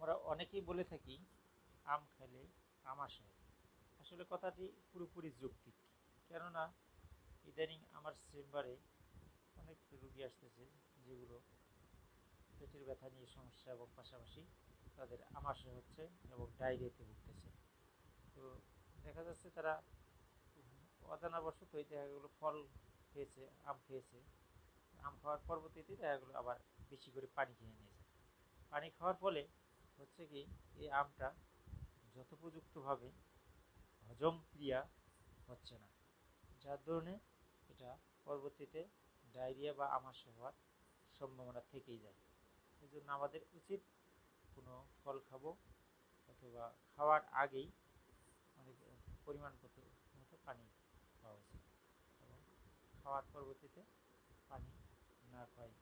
আমরা অনেকেই বলে থাকি আম খেলে আমাশয়। আসলে কথাটি পুরোপুরি যৌক্তিক। কেননা ইদানিং আমার চেম্বারে অনেক রুগী আসতেছে যেগুলো পেটের ব্যথা নিয়ে সমস্যা এবং পাশাপাশি তাদের আমাশয় হচ্ছে এবং ডায়রিয়াতে ভুগতেছে। তো দেখা যাচ্ছে তারা অজানাবশতই দেখা গেলো ফল খেয়েছে, আম খেয়েছে, আম খাওয়ার পরবর্তীতে দেখা গেলো আবার বেশি করে পানি খেয়ে নিয়েছে। পানি খাওয়ার ফলে হচ্ছে কি এই আমটা যথোপযুক্তভাবে হজম ক্রিয়া হচ্ছে না, যার ধরনে এটা পরবর্তীতে ডায়রিয়া বা আমাশয় হওয়ার সম্ভাবনা থেকেই যায়। এই জন্য আমাদের উচিত কোনো ফল খাবো অথবা খাওয়ার আগেই অনেক পরিমাণ মতো পানি খাওয়া উচিত এবং খাওয়ার পরবর্তীতে পানি না খাওয়াই